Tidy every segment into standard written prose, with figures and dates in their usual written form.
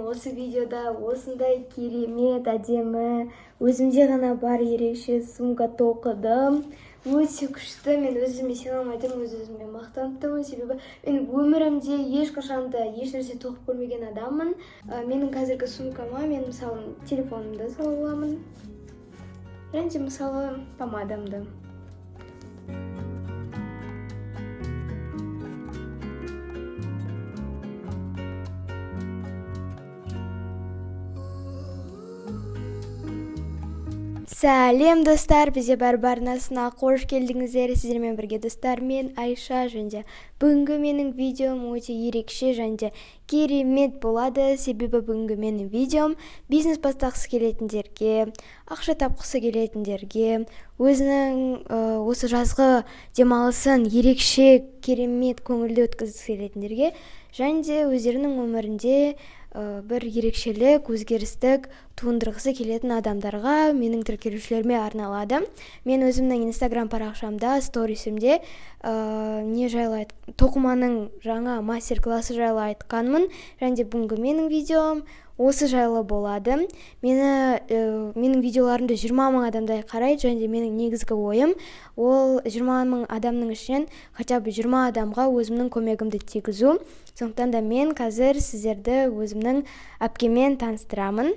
осы видеода осындай керемет, әдемі, өзімде ғана бар ерекше сумка тоқыдым. Өте күшті, мен өзіме сене алмайтын, өзіме мақтанып тұрмын, себебі мен өмірімде ешқашан да ешнәрсе тоқып көрмеген адаммын. Менің қазіргі сумкама мен мысалы телефонымды сала аламын, және мысалы помадамды. Сәлем достар, бізде бар арнасына қош келдіңіздер. Сіздермен бірге достар, мен Айша, және бүгінгі менің видеом өте ерекше және керемет болады. Себебі бүгінгі менің видеом бизнес бастағысы келетіндерге, ақша тапқысы келетіндерге, өзінің осы жазғы демалысын ерекше керемет көңілді өткізгісі келетіндерге, және де өздерінің өмірінде бір ерекшелік, өзгерістік туындырғысы келетін адамдарға, менің тіркелушілеріме арналады. Мен өзімнің инстаграм парақшамда, сторисімде тоқыманың жаңа мастер-классы жайлы айтқанмын, және де бүгінгі менің видеом осы жайлы болады. Менің видеоларымды 20 мың адамдай қарайды, және де менің негізгі ойым ол 20 мың адамның ішінен хотя бы 20 адамға өзімнің көмегімді тигізу. Сондықтан да мен қазір сіздерді өзімнің әпкемен таныстырамын.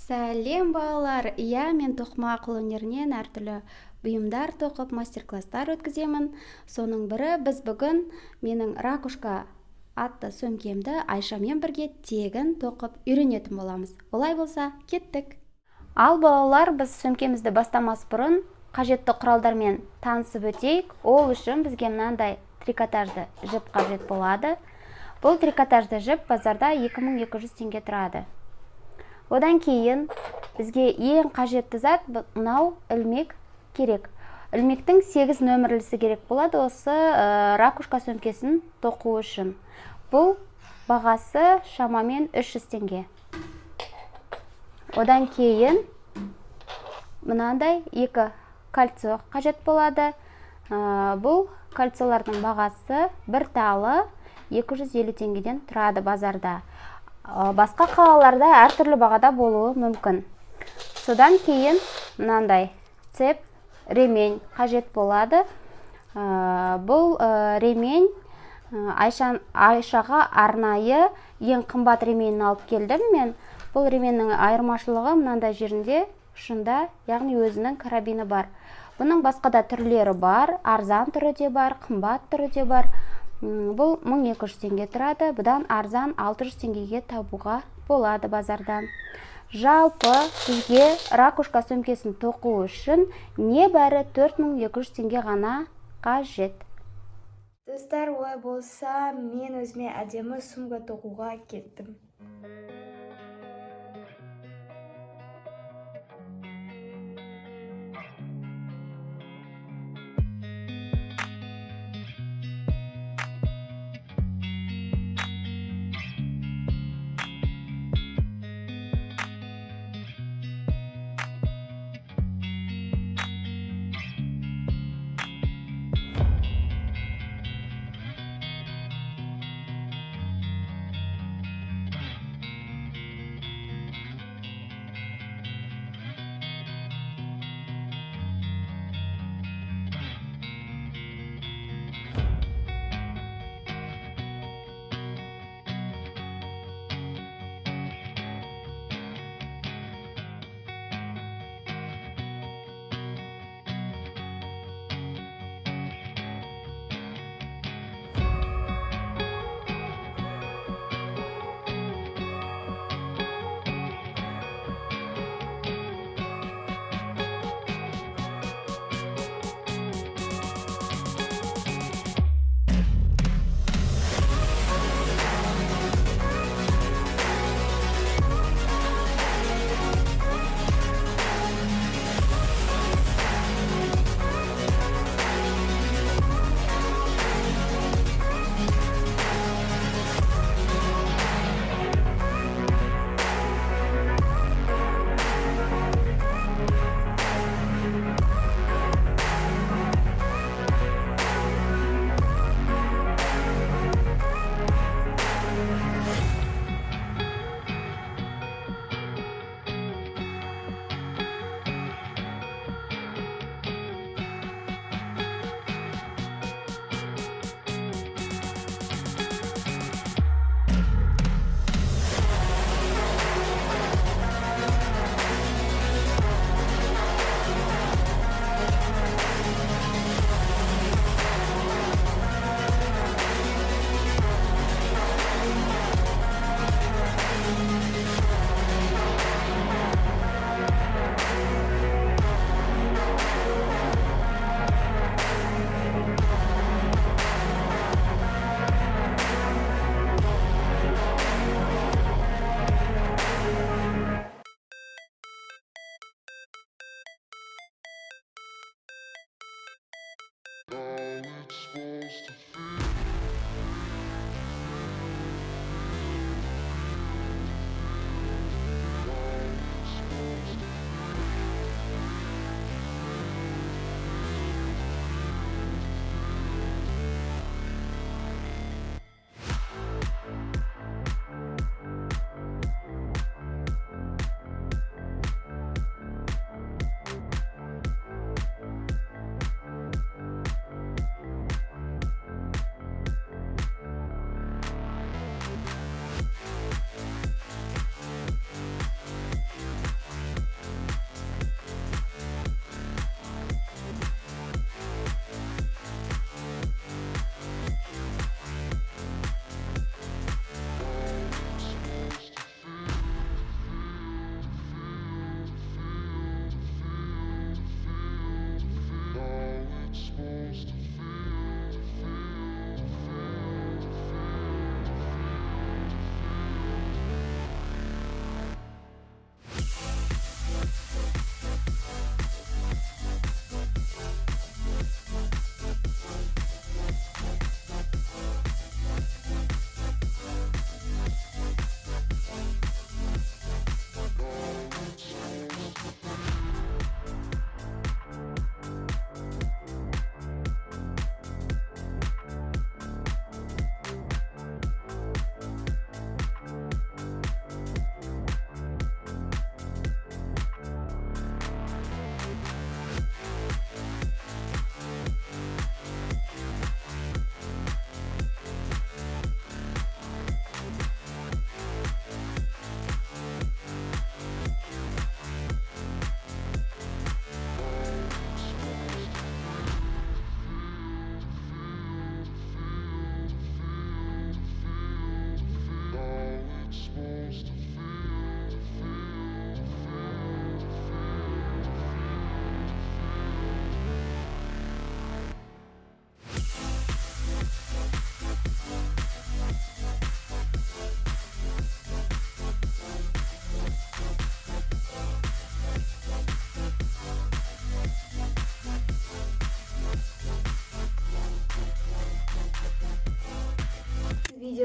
Сәлем балалар! Мен тоқыма қолөнерінен әртүрлі бұйымдар тоқып, мастер-класстар өткіземін. Соның бірі біз бүгін менің ракушка атты сөмкемді Айшамен бірге тегін тоқып үйренетін боламыз. Олай болса, кеттік! Ал балалар, біз сөмкемізді бастамас бұрын қажетті құралдармен танысып өтейік. Ол үшін бізге мынандай трикотажды жіп қажет болады. Бұл трикотажды жіп базарда 2200 теңге тұрады. Одан кейін бізге ең қажетті зат мынау ілмек керек. Ілмектің 8 нөмірлісі керек болады осы ракушка сөмкесін тоқу үшін. Бұл бағасы шамамен 300 теңге. Одан кейін мынандай 2 кольцо қажет болады. Бұл кольцолардың бағасы бір талы 250 теңгеден тұрады базарда. Басқа қалаларда әртүрлі бағада болуы мүмкін. Содан кейін мынандай цеп, ремень қажет болады. Бұл ремень Айшаға арнайы ең қымбат ременін алып келдім мен. Бұл ременнің айырмашылығы мынандай жерінде ұшында, яғни өзінің карабині бар. Бұның басқа да түрлері бар, арзан түрі де бар, қымбат түрі де бар. Бұл 1200 теңге тұрады, бұдан арзан 600 теңгеге табуға болады базардан. Жалпы бізге ракушка сөмкесін тоқу үшін небәрі 4200 теңге ғана қажет. Достар, олай болса, мен өзіме әдемі сумка тоқуға кеттім.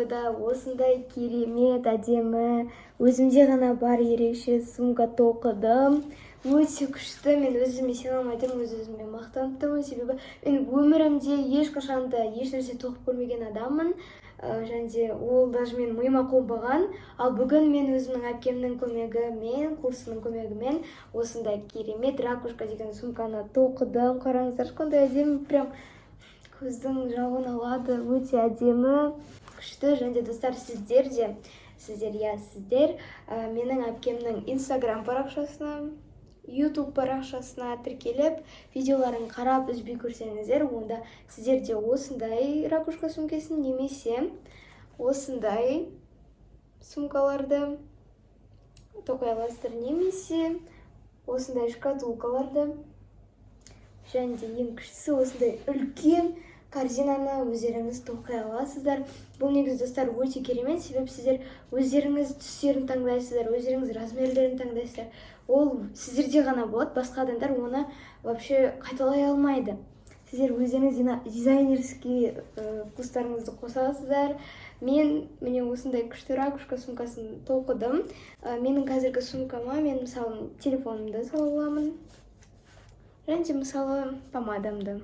видеода осындай керемет әдемі өзімде ғана бар ерекше сумка тоқыдым. Өте күшті, мен өзіме сене алмай тұрмын, өз-өзіме мақтанып тұрмын, себебі мен өмірімде ешқашанда ешнәрсе тоқып көрмеген адаммын. Және ол даже мен миыма қонбаған, ал бүгін мен өзімнің әпкемнің көмегімен, курсының көмегімен осындай керемет ракушка деген сумканы тоқыдым. Қараңыздар, қандай әдемі, прям көздің жауын алады, өте әдемі, күшті. Және достар, сіздер менің әпкемнің Instagram парақшасына, YouTube парақшасына тіркеліп, видеоларын қарап үзбей көрсеңіздер, онда сіздер де осындай ракушка сумкасын немесе осындай сумкаларды тоқи аласыздар, немесе осындай шкатулкаларды, және де ең күштісі осындай үлкен корзинаны өздеріңіз тоқи аласыздар. Бұл негізі достар өте керемет, себебі сіздер өздеріңіз түстерін таңдайсыздар, өздеріңіз размерлерін таңдайсыздар. Ол сіздерде ғана болады, басқа адамдар оны вообще қайталай алмайды. Сіздер өздеріңіз дизайнерский вкустарыңызды қосасыздар. Мен міне осындай күшті ракушка сумкасын тоқыдым. Менің қазіргі сумкама мен мысалы телефонымды сала аламын, және де мысалы помадамды.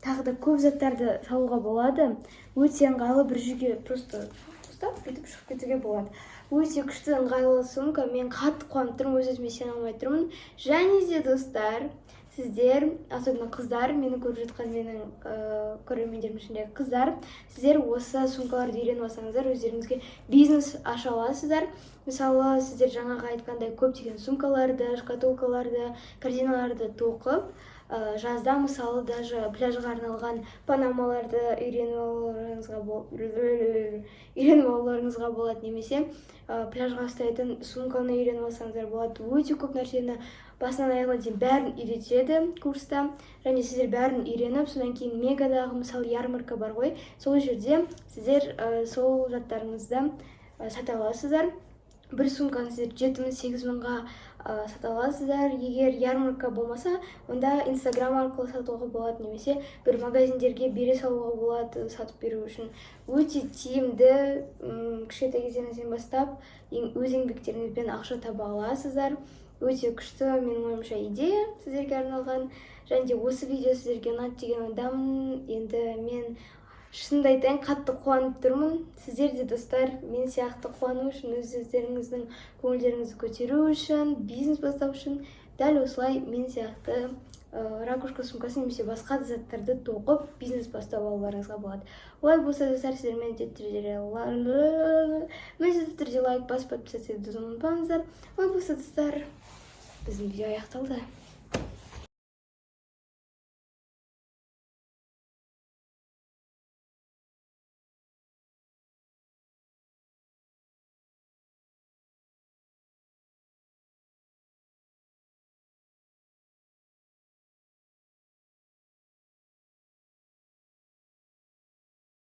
Тағы да көп заттарды салуға болады. Өте ыңғайлы, бір жерге просто ұстап кетіп шығып кетуге болады. Өте күшті ыңғайлы сумка. Мен қатты қуанып тұрмын, өз-өзіме сене алмай тұрмын. Және де достар, сіздер, особенно қыздар, мені көріп жатқан менің көрермендерім ішіндегі қыздар, сіздер осы сумкаларды үйреніп алсаңыздар, өздеріңізге бизнес аша аласыздар. Мысалы, сіздер жаңағы айтқандай көптеген сумкаларды, шкатулкаларды, корзиналарды тоқып, жазда мысалы даже пляжға арналған панамаларды үйреніп алуларыңызға болады, немесе пляжға ұстайтын сумканы үйреніп алсаңыздар болады. Өте көп нәрсені басынан аяғына дейін бәрін үйретеді курста, және сіздер бәрін үйреніп, содан кейін мегадағы мысалы ярмарка бар ғой, сол жерде сіздер сол заттарыңызды сата аласыздар. Бір сумканы сіздер 7-8 мыңға сата аласыздар. Егер ярмарка болмаса, онда Instagram арқылы сатуға болады, немесе бір магазиндерге бере салуға болады сатып беру үшін. Өте тиімді, кішкентай кезіңізден бастап өз еңбектеріңізбен ақша таба аласыздар. Өте күшті, менің ойымша идея сіздерге арналған. Және де осы видео сіздерге ұнады деген ойдамын. Енді мен шынымды айтайын, қатты қуанып тұрмын. Сіздер де достар, мен сияқты қуану үшін, өздеріңіздің көңілдеріңізді көтеру үшін, бизнес бастау үшін, дәл осылай мен сияқты ракушка сумкасын немесе басқа заттарды тоқып бизнес бастап алуларыңызға болады. Олай болса достар, сіздер міндетті түрде лайк басып, подписаться етуді ұмытпаңыздар. Олай болса достар, біздің видео аяқталды.